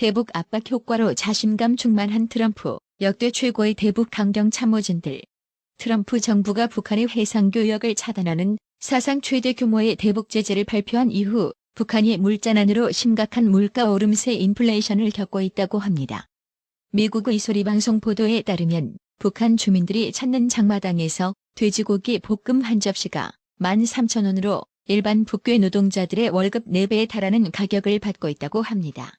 대북 압박 효과로 자신감 충만한 트럼프, 역대 최고의 대북 강경 참모진들. 트럼프 정부가 북한의 해상 교역을 차단하는 사상 최대 규모의 대북 제재를 발표한 이후 북한이 물잔한으로 심각한 물가 오름세 인플레이션을 겪고 있다고 합니다. 미국의 소리방송 보도에 따르면 북한 주민들이 찾는 장마당에서 돼지고기 볶음 한 접시가 13,000원으로 일반 북괴 노동자들의 월급 4배에 달하는 가격을 받고 있다고 합니다.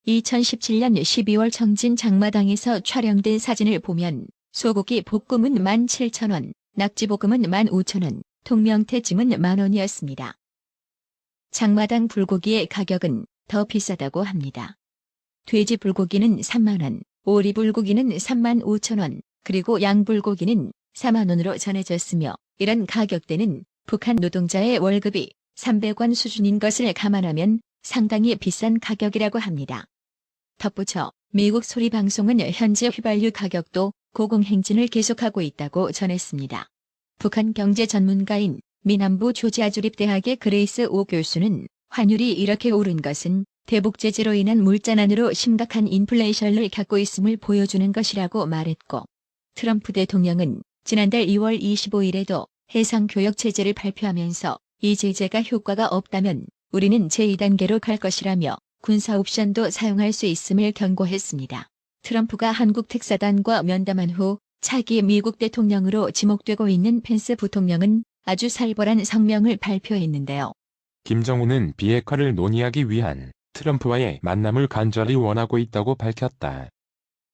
2017년 12월 청진 장마당에서 촬영된 사진을 보면 소고기 볶음은 17,000원, 낙지볶음은 15,000원, 통명태찜은 10,000원이었습니다. 장마당 불고기의 가격은 더 비싸다고 합니다. 돼지 불고기는 30,000원, 오리 불고기는 35,000원, 그리고 양 불고기는 40,000원으로 전해졌으며 이런 가격대는 북한 노동자의 월급이 300원 수준인 것을 감안하면 상당히 비싼 가격이라고 합니다. 덧붙여 미국 소리방송은 현재 휘발유 가격도 고공행진을 계속하고 있다고 전했습니다. 북한 경제 전문가인 미남부 조지아주립대학의 그레이스 오 교수는 환율이 이렇게 오른 것은 대북 제재로 인한 물잔한으로 심각한 인플레이션을 겪고 있음을 보여주는 것이라고 말했고, 트럼프 대통령은 지난달 2월 25일에도 해상 교역 제재를 발표하면서 이 제재가 효과가 없다면 우리는 제2단계로 갈 것이라며 군사 옵션도 사용할 수 있음을 경고했습니다. 트럼프가 한국 특사단과 면담한 후 차기 미국 대통령으로 지목되고 있는 펜스 부통령은 아주 살벌한 성명을 발표했는데요. 김정은은 비핵화를 논의하기 위한 트럼프와의 만남을 간절히 원하고 있다고 밝혔다.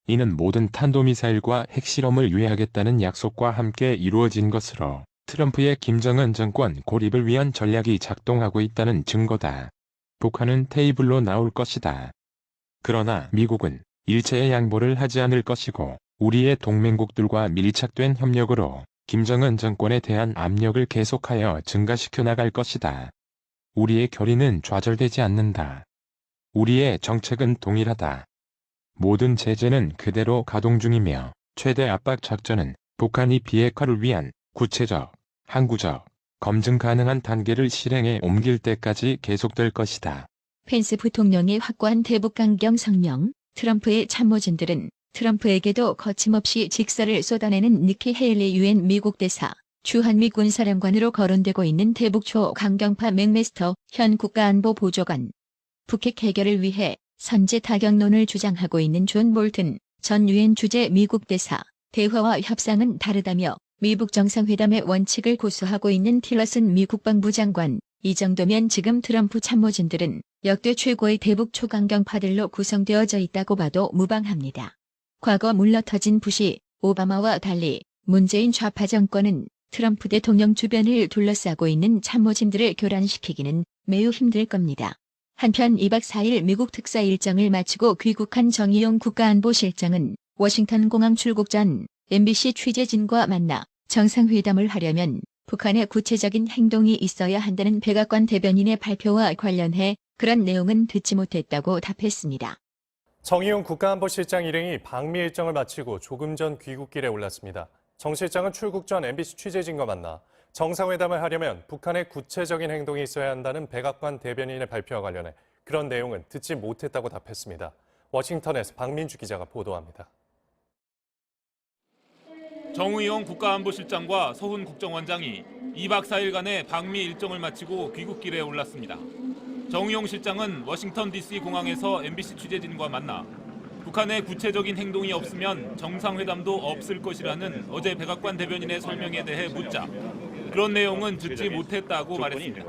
이는 모든 탄도미사일과 핵실험을 유예하겠다는 약속과 함께 이루어진 것으로 트럼프의 김정은 정권 고립을 위한 전략이 작동하고 있다는 증거다. 북한은 테이블로 나올 것이다. 그러나 미국은 일체의 양보를 하지 않을 것이고 우리의 동맹국들과 밀착된 협력으로 김정은 정권에 대한 압력을 계속하여 증가시켜 나갈 것이다. 우리의 결의는 좌절되지 않는다. 우리의 정책은 동일하다. 모든 제재는 그대로 가동 중이며 최대 압박 작전은 북한이 비핵화를 위한 구체적, 항구적, 검증 가능한 단계를 실행에 옮길 때까지 계속될 것이다. 펜스 부통령의 확고한 대북 강경 성명, 트럼프의 참모진들은 트럼프에게도 거침없이 직설을 쏟아내는 니키 헤일리 유엔 미국 대사, 주한미 군사령관으로 거론되고 있는 대북 초강경파 맥메스터 현 국가안보보좌관, 북핵 해결을 위해 선제 타격론을 주장하고 있는 존 볼튼 전 유엔 주재 미국 대사, 대화와 협상은 다르다며 미북 정상회담의 원칙을 고수하고 있는 틸러슨 미 국방부 장관, 이 정도면 지금 트럼프 참모진들은 역대 최고의 대북 초강경파들로 구성되어져 있다고 봐도 무방합니다. 과거 물러터진 부시, 오바마와 달리 문재인 좌파 정권은 트럼프 대통령 주변을 둘러싸고 있는 참모진들을 교란시키기는 매우 힘들 겁니다. 한편 2박 4일 미국 특사 일정을 마치고 귀국한 정의용 국가안보실장은 워싱턴 공항 출국 전 MBC 취재진과 만나 정상회담을 하려면 북한의 구체적인 행동이 있어야 한다는 백악관 대변인의 발표와 관련해 그런 내용은 듣지 못했다고 답했습니다. 정의용 국가안보실장 일행이 방미 일정을 마치고 조금 전 귀국길에 올랐습니다. 정 실장은 출국 전 MBC 취재진과 만나 정상회담을 하려면 북한의 구체적인 행동이 있어야 한다는 백악관 대변인의 발표와 관련해 그런 내용은 듣지 못했다고 답했습니다. 워싱턴에서 박민주 기자가 보도합니다. 정의용 국가안보실장과 서훈 국정원장이 2박 4일간의 방미 일정을 마치고 귀국길에 올랐습니다. 정의용 실장은 워싱턴 DC 공항에서 MBC 취재진과 만나 북한의 구체적인 행동이 없으면 정상회담도 없을 것이라는 어제 백악관 대변인의 설명에 대해 묻자 그런 내용은 듣지 못했다고 말했습니다.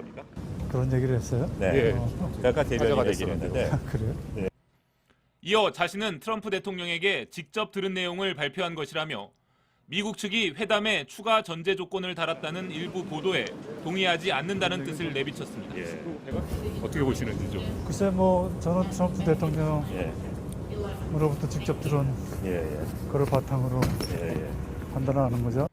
그런 얘기를 했어요? 네. 백악관 대변인 얘기를 했는데. 그래요? 네. 이어 자신은 트럼프 대통령에게 직접 들은 내용을 발표한 것이라며 미국 측이 회담에 추가 전제 조건을 달았다는 일부 보도에 동의하지 않는다는 뜻을 내비쳤습니다. 예. 어떻게 보시는지죠? 글쎄 저는 트럼프 대통령으로부터 직접 들은 그걸 바탕으로 판단을 하는 거죠.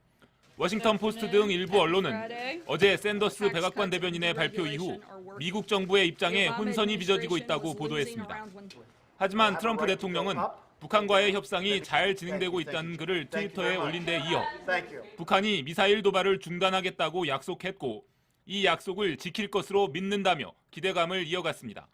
워싱턴 포스트 등 일부 언론은 어제 샌더스 백악관 대변인의 발표 이후 미국 정부의 입장에 혼선이 빚어지고 있다고 보도했습니다. 하지만 트럼프 대통령은 북한과의 협상이 잘 진행되고 있다는 글을 트위터에 올린 데 이어 북한이 미사일 도발을 중단하겠다고 약속했고 이 약속을 지킬 것으로 믿는다며 기대감을 이어갔습니다.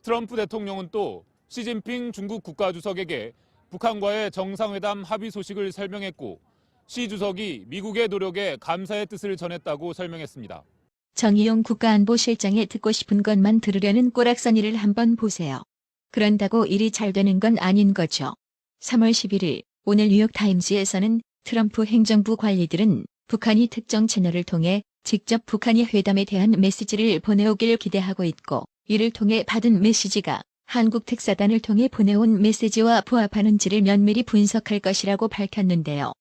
트럼프 대통령은 또 시진핑 중국 국가주석에게 북한과의 정상회담 합의 소식을 설명했고 시 주석이 미국의 노력에 감사의 뜻을 전했다고 설명했습니다. 정의용 국가안보실장의 듣고 싶은 것만 들으려는 꼬락서니를 한번 보세요. 그런다고 일이 잘 되는 건 아닌 거죠. 3월 11일 오늘 뉴욕타임즈에서는 트럼프 행정부 관리들은 북한이 특정 채널을 통해 직접 북한이 회담에 대한 메시지를 보내오길 기대하고 있고 이를 통해 받은 메시지가 한국 특사단을 통해 보내온 메시지와 부합하는지를 면밀히 분석할 것이라고 밝혔는데요.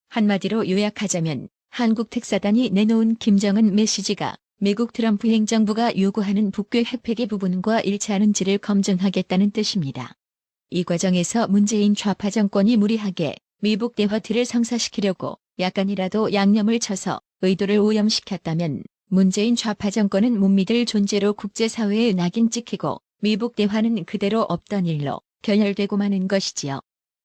한마디로 요약하자면 한국 특사단이 내놓은 김정은 메시지가 미국 트럼프 행정부가 요구하는 북괴 핵폐기 부분과 일치하는지를 검증하겠다는 뜻입니다. 이 과정에서 문재인 좌파 정권이 무리하게 미북 대화틀을 성사시키려고 약간이라도 양념을 쳐서 의도를 오염시켰다면 문재인 좌파 정권은 못 믿을 존재로 국제사회에 낙인 찍히고 미북 대화는 그대로 없던 일로 결렬되고 마는 것이지요.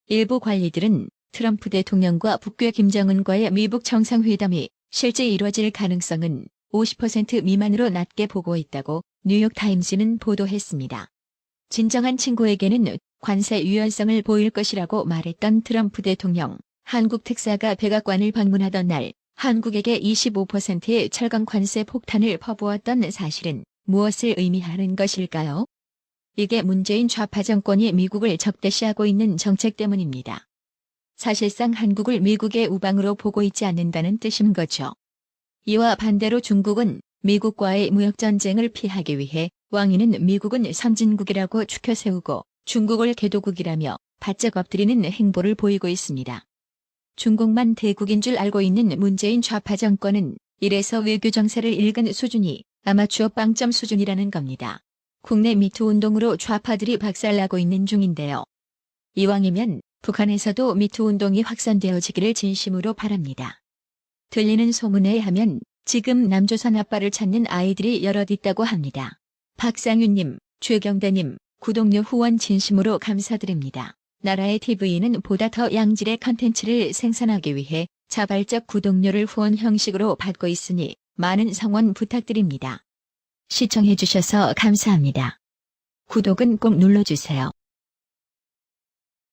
일부 관리들은 트럼프 대통령과 북괴 김정은과의 미북 정상회담이 실제 이뤄질 가능성은 50% 미만으로 낮게 보고 있다고 뉴욕타임즈는 보도했습니다. 진정한 친구에게는 관세 유연성을 보일 것이라고 말했던 트럼프 대통령, 한국 특사가 백악관을 방문하던 날 한국에게 25%의 철강 관세 폭탄을 퍼부었던 사실은 무엇을 의미하는 것일까요? 이게 문재인 좌파 정권이 미국을 적대시하고 있는 정책 때문입니다. 사실상 한국을 미국의 우방으로 보고 있지 않는다는 뜻인 거죠. 이와 반대로 중국은 미국과의 무역전쟁을 피하기 위해 왕위는 미국은 선진국이라고 추켜 세우고 중국을 개도국이라며 바짝 엎드리는 행보를 보이고 있습니다. 중국만 대국인 줄 알고 있는 문재인 좌파 정권은 이래서 외교 정세를 읽은 수준이 아마추어 빵점 수준이라는 겁니다. 국내 미투 운동으로 좌파들이 박살나고 있는 중인데요. 이왕이면 북한에서도 미투 운동이 확산되어지기를 진심으로 바랍니다. 들리는 소문에 의하면 지금 남조선 아빠를 찾는 아이들이 여럿 있다고 합니다. 박상윤님, 최경대님, 구독료 후원 진심으로 감사드립니다. 나라의 TV는 보다 더 양질의 컨텐츠를 생산하기 위해 자발적 구독료를 후원 형식으로 받고 있으니 많은 성원 부탁드립니다. 시청해주셔서 감사합니다. 구독은 꼭 눌러주세요.